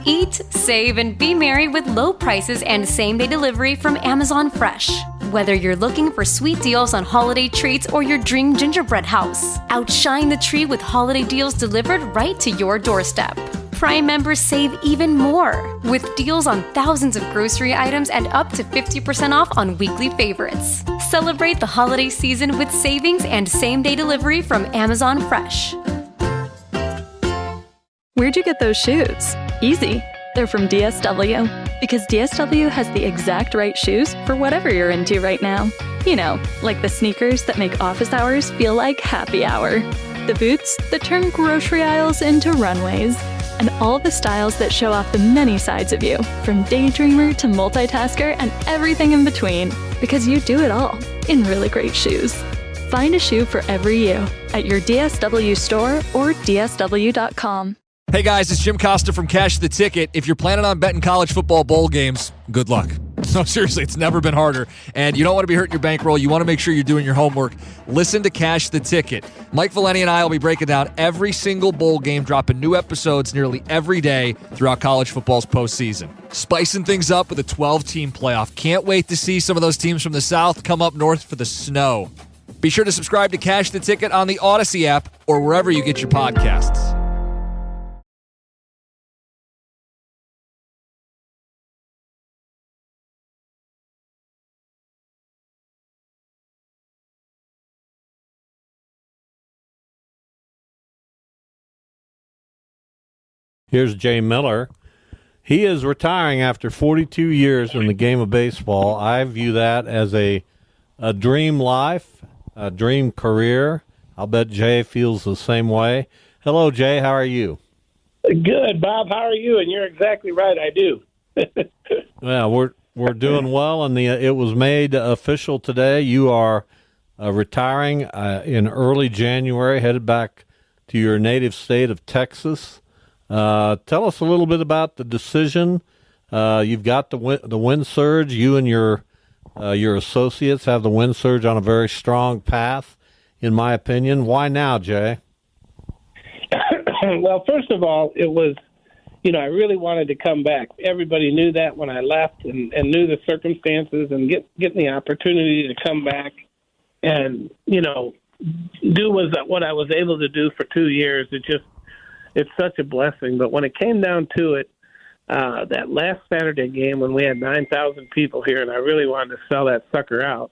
Eat, save, and be merry with low prices and same-day delivery from Amazon Fresh. Whether you're looking for sweet deals on holiday treats or your dream gingerbread house, outshine the tree with holiday deals delivered right to your doorstep. Prime members save even more with deals on thousands of grocery items and up to 50% off on weekly favorites. Celebrate the holiday season with savings and same-day delivery from Amazon Fresh. Where'd you get those shoes? Easy. They're from DSW. Because DSW has the exact right shoes for whatever you're into right now. You know, like the sneakers that make office hours feel like happy hour. The boots that turn grocery aisles into runways. And all the styles that show off the many sides of you, from daydreamer to multitasker and everything in between. Because you do it all in really great shoes. Find a shoe for every you at your DSW store or DSW.com. Hey guys, it's Jim Costa from Cash the Ticket. If you're planning on betting college football bowl games, good luck. No, seriously, it's never been harder. And you don't want to be hurting your bankroll. You want to make sure you're doing your homework. Listen to Cash the Ticket. Mike Valeni and I will be breaking down every single bowl game, dropping new episodes nearly every day throughout college football's postseason. Spicing things up with a 12-team playoff. Can't wait to see some of those teams from the South come up north for the snow. Be sure to subscribe to Cash the Ticket on the Odyssey app or wherever you get your podcasts. Here's Jay Miller. He is retiring after 42 years in the game of baseball. I view that as a dream life, a dream career. I'll bet Jay feels the same way. Hello, Jay. How are you? Good, Bob. How are you? And you're exactly right. I do. Well, we're doing well, and it was made official today. You are retiring in early January, headed back to your native state of Texas. Tell us a little bit about the decision. You've got the wind surge. You and your associates have the wind surge on a very strong path, in my opinion. Why now, Jay? Well, first of all, it was, I really wanted to come back. Everybody knew that when I left and knew the circumstances, and getting the opportunity to come back and, do what I was able to do for 2 years. It's such a blessing. But when it came down to it, that last Saturday game when we had 9,000 people here, and I really wanted to sell that sucker out,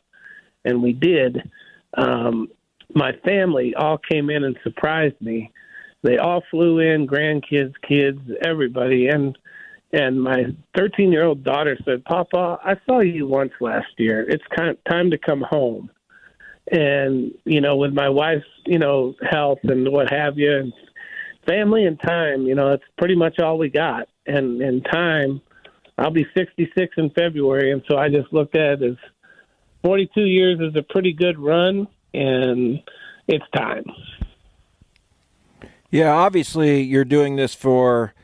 and we did, my family all came in and surprised me. They all flew in, grandkids, kids, everybody. And my 13-year-old daughter said, "Papa, I saw you once last year. It's time to come home." And, with my wife's, health and what have you, and family and time, it's pretty much all we got. And time, I'll be 66 in February, and so I just looked at it as 42 years is a pretty good run, and it's time. Yeah, obviously you're doing this for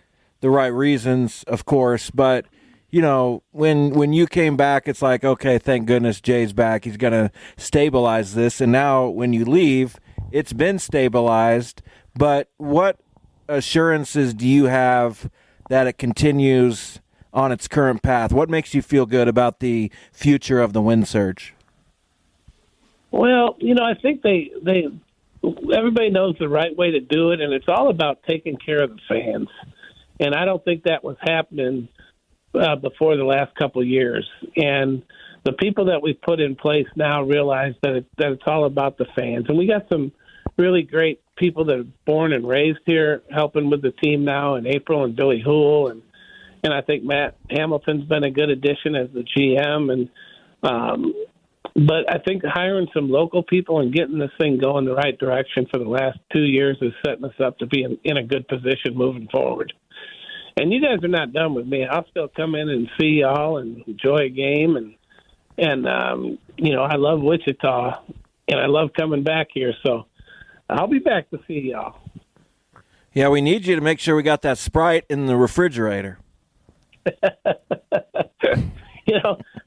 the right reasons, of course, but when you came back, it's like, okay, thank goodness Jay's back. He's going to stabilize this. And now when you leave, it's been stabilized. But what assurances do you have that it continues on its current path? What makes you feel good about the future of the wind surge? Well, I think everybody knows the right way to do it, and it's all about taking care of the fans. And I don't think that was happening before the last couple of years. And the people that we've put in place now realize that it's all about the fans. And we got some really great people that are born and raised here helping with the team now, and April and Billy Hool. And I think Matt Hamilton's been a good addition as the GM. But I think hiring some local people and getting this thing going the right direction for the last 2 years is setting us up to be in a good position moving forward. And you guys are not done with me. I'll still come in and see y'all and enjoy a game. And I love Wichita, and I love coming back here. So I'll be back to see y'all. Yeah, we need you to make sure we got that Sprite in the refrigerator.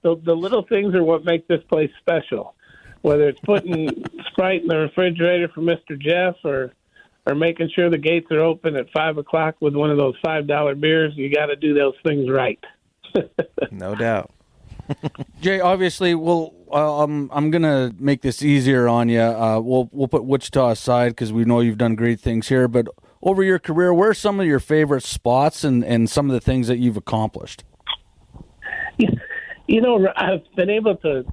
The little things are what make this place special. Whether it's putting Sprite in the refrigerator for Mr. Jeff or or making sure the gates are open at 5 o'clock with one of those $5 beers, you got to do those things right. No doubt. Jay, obviously, I'm gonna make this easier on you. We'll put Wichita aside because we know you've done great things here. But over your career, where are some of your favorite spots and some of the things that you've accomplished? You know, I've been able to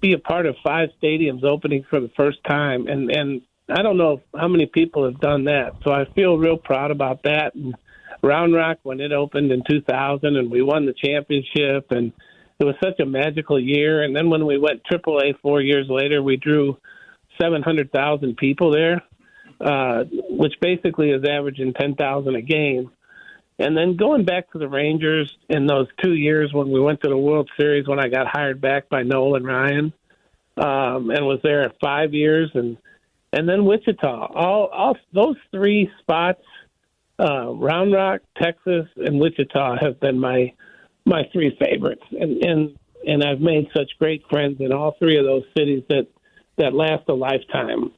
be a part of 5 stadiums opening for the first time, and I don't know how many people have done that. So I feel real proud about that. And Round Rock, when it opened in 2000, and we won the championship, and it was such a magical year. And then when we went AAA 4 years later, we drew 700,000 people there, which basically is averaging 10,000 a game. And then going back to the Rangers in those 2 years when we went to the World Series, when I got hired back by Nolan Ryan, and was there 5 years, and then Wichita. All those 3 spots, Round Rock, Texas, and Wichita, have been my 3 favorites, and I've made such great friends in all 3 of those cities that last a lifetime.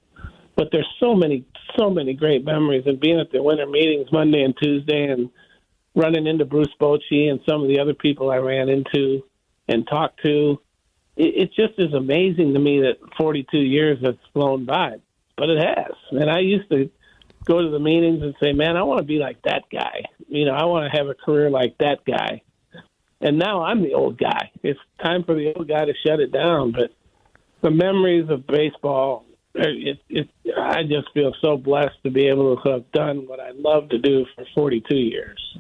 But there's so many great memories, and being at the winter meetings Monday and Tuesday, and running into Bruce Bochy and some of the other people I ran into and talked to. It just is amazing to me that 42 years has flown by, but it has. And I used to go to the meetings and say, man, I want to be like that guy. You know, I want to have a career like that guy. And now I'm the old guy. It's time for the old guy to shut it down. But the memories of baseball, I just feel so blessed to be able to have done what I love to do for 42 years.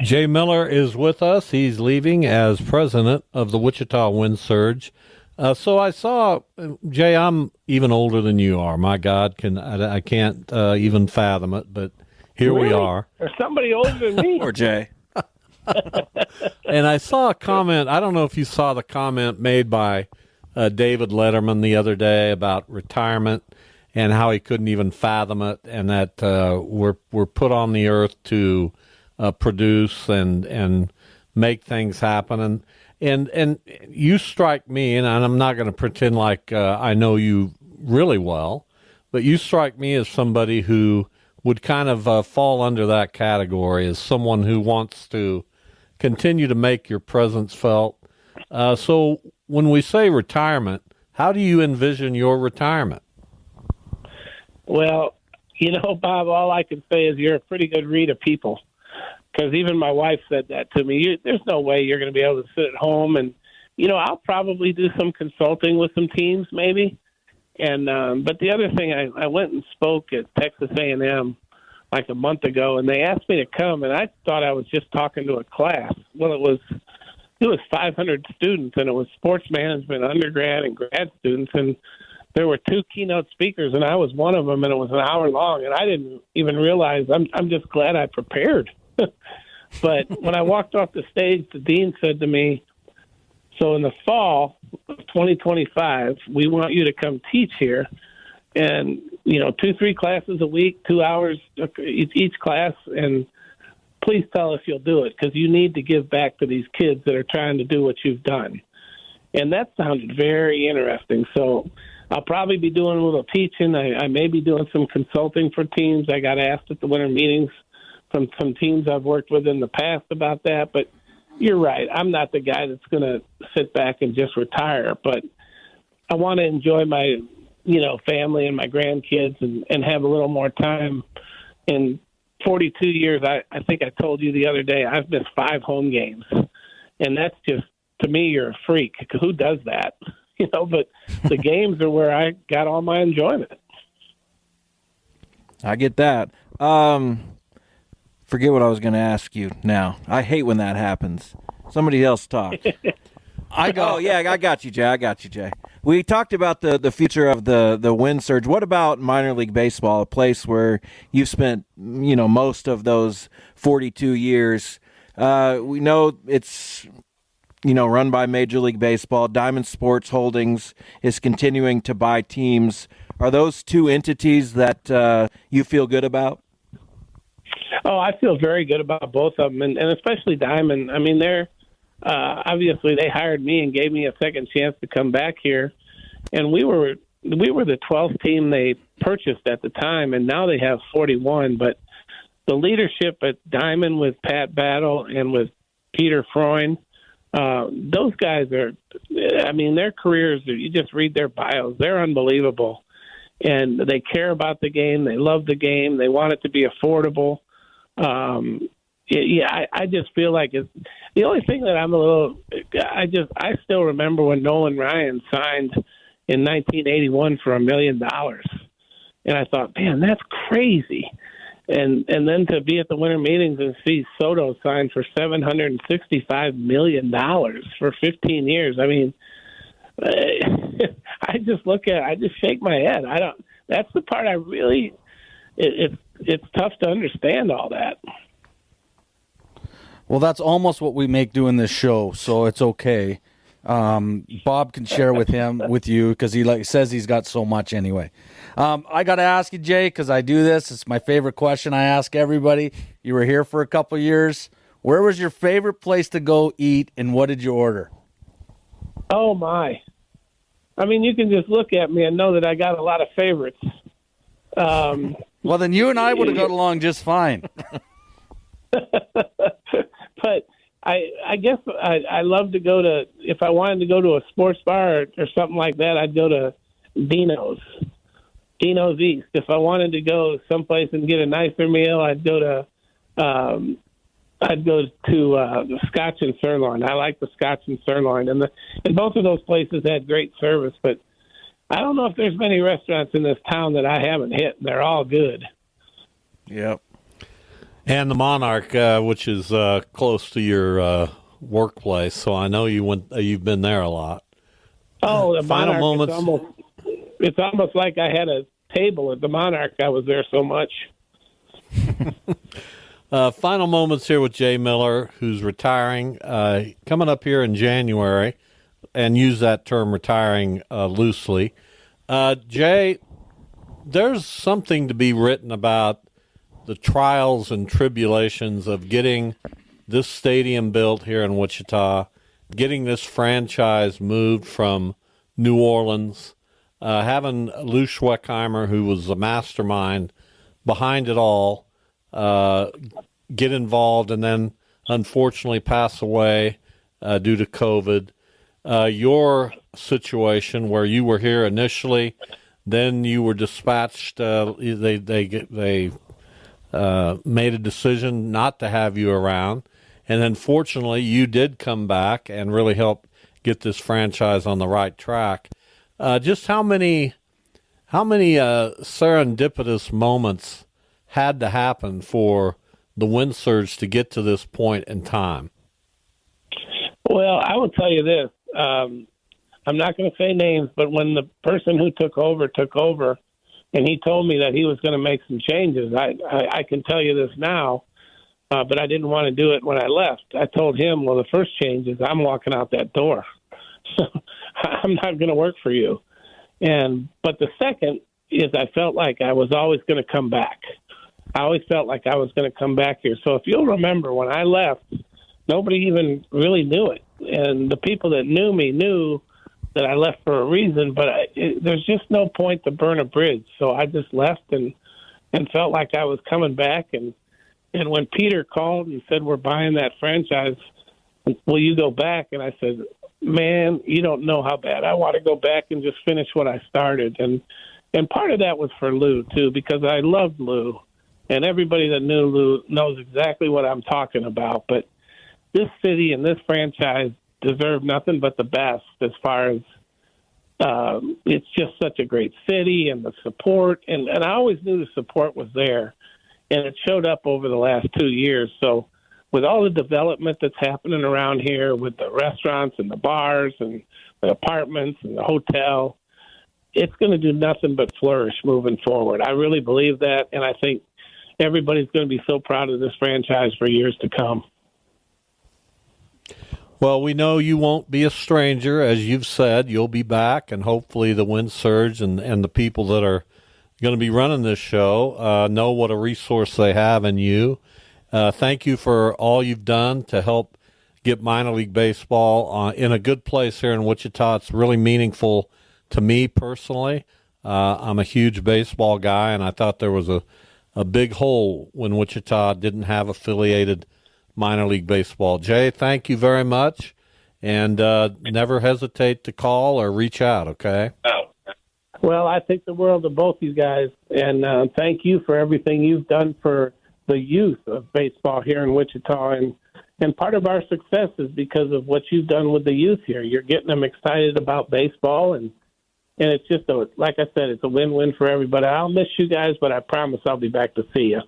Jay Miller is with us. He's leaving as president of the Wichita Wind Surge. So I saw, Jay, I'm even older than you are. My God, I can't even fathom it, but here Really? we are. Or somebody older than me. Or Jay. And I saw a comment, I don't know if you saw the comment made by David Letterman the other day about retirement and how he couldn't even fathom it, and that we're put on the earth to produce and make things happen. And you strike me, and I'm not going to pretend like I know you really well, but you strike me as somebody who would kind of fall under that category, as someone who wants to continue to make your presence felt. So when we say retirement, how do you envision your retirement? Well, you know, Bob, all I can say is you're a pretty good read of people. Because even my wife said that to me. There's no way you're going to be able to sit at home. And, you know, I'll probably do some consulting with some teams maybe. And but the other thing, I went and spoke at Texas A&M like a month ago, and they asked me to come, and I thought I was just talking to a class. Well, it was 500 students, and it was sports management, undergrad and grad students, and there were 2 keynote speakers, and I was one of them, and it was an hour long, and I didn't even realize. I'm just glad I prepared. But when I walked off the stage, the dean said to me, so in the fall of 2025, we want you to come teach here, and, you know, 2-3 classes a week, 2 hours each class, and please tell us you'll do it, because you need to give back to these kids that are trying to do what you've done. And that sounded very interesting. So I'll probably be doing a little teaching. I may be doing some consulting for teams. I got asked at the winter meetings from some teams I've worked with in the past about that. But you're right. I'm not the guy that's going to sit back and just retire. But I want to enjoy my, you know, family and my grandkids and have a little more time. In 42 years, I think I told you the other day, I've missed 5 home games. And that's just, to me, you're a freak. Who does that? You know, but the games are where I got all my enjoyment. I get that. Forget what I was going to ask you now. I hate when that happens. Somebody else talk. I got you, Jay. We talked about the future of the Wind Surge. What about minor league baseball, a place where you've spent, you know, most of those 42 years? We know it's, you know, run by Major League Baseball. Diamond Sports Holdings is continuing to buy teams. Are those 2 entities that you feel good about? Oh, I feel very good about both of them, and especially Diamond. I mean, they're obviously they hired me and gave me a second chance to come back here, and we were we were the 12th team they purchased at the time, and now they have 41. But the leadership at Diamond with Pat Battle and with Peter Freund, those guys are, I mean, their careers, you just read their bios, they're unbelievable. And they care about the game. They love the game. They want it to be affordable. I just feel like it's the only thing that I'm a little. I still remember when Nolan Ryan signed in 1981 for $1 million, and I thought, man, that's crazy. And then to be at the winter meetings and see Soto signed for $765 million for 15 years. I mean, I just shake my head. That's the part I really. It's tough to understand all that. Well, that's almost what we make doing this show, so it's okay. Bob can share with you because he says he's got so much anyway. I got to ask you, Jay, because I do this. It's my favorite question I ask everybody. You were here for a couple years. Where was your favorite place to go eat, and what did you order? Oh, my. I mean, you can just look at me and know that I got a lot of favorites. Well, then you and I would have got along just fine. But I guess I love to go to, if I wanted to go to a sports bar or something like that, I'd go to Dino's East. If I wanted to go someplace and get a nicer meal, I'd go to the Scotch and Sirloin. I like the Scotch and Sirloin, and both of those places had great service. But I don't know if there's many restaurants in this town that I haven't hit. They're all good. Yep. And the Monarch, which is close to your workplace, so I know you've been there a lot. Oh, the Final Monarch! moments. It's almost like I had a table at the Monarch. I was there so much. Final moments here with Jay Miller, who's retiring, coming up here in January, and use that term retiring loosely. Jay, there's something to be written about the trials and tribulations of getting this stadium built here in Wichita, getting this franchise moved from New Orleans, having Lou Schweckheimer, who was the mastermind behind it all, get involved and then unfortunately pass away due to COVID. Your situation where you were here initially, then you were dispatched. They made a decision not to have you around, and then fortunately you did come back and really help get this franchise on the right track. Just how many serendipitous moments had to happen for the Wind Surge to get to this point in time? Well, I will tell you this. I'm not going to say names, but when the person who took over, and he told me that he was going to make some changes, I can tell you this now, but I didn't want to do it when I left. I told him, well, the first change is I'm walking out that door. So I'm not going to work for you. But the second is I felt like I was always going to come back. I always felt like I was going to come back here. So if you'll remember, when I left, nobody even really knew it. And the people that knew me knew that I left for a reason, but there's just no point to burn a bridge. So I just left and felt like I was coming back. And when Peter called and said, we're buying that franchise, will you go back? And I said, man, you don't know how bad I want to go back and just finish what I started. And part of that was for Lou, too, because I loved Lou. And everybody that knew Lou knows exactly what I'm talking about. But this city and this franchise deserve nothing but the best as far as it's just such a great city and the support. And I always knew the support was there. And it showed up over the last 2 years. So with all the development that's happening around here with the restaurants and the bars and the apartments and the hotel, it's going to do nothing but flourish moving forward. I really believe that. And I think everybody's going to be so proud of this franchise for years to come. Well, we know you won't be a stranger. As you've said, you'll be back, and hopefully the Wind Surge and the people that are going to be running this show know what a resource they have in you. Thank you for all you've done to help get minor league baseball in a good place here in Wichita. It's really meaningful to me personally, I'm a huge baseball guy, and I thought there was a big hole when Wichita didn't have affiliated minor league baseball. Jay, thank you very much, and never hesitate to call or reach out, okay? Well, I think the world of both you guys, and thank you for everything you've done for the youth of baseball here in Wichita. And part of our success is because of what you've done with the youth here. You're getting them excited about baseball, and it's just, like I said, it's a win-win for everybody. I'll miss you guys, but I promise I'll be back to see you.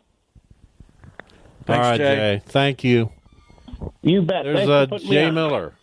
All right, Jay. Thank you. You bet. There's Thanks for putting me Jay on. Miller.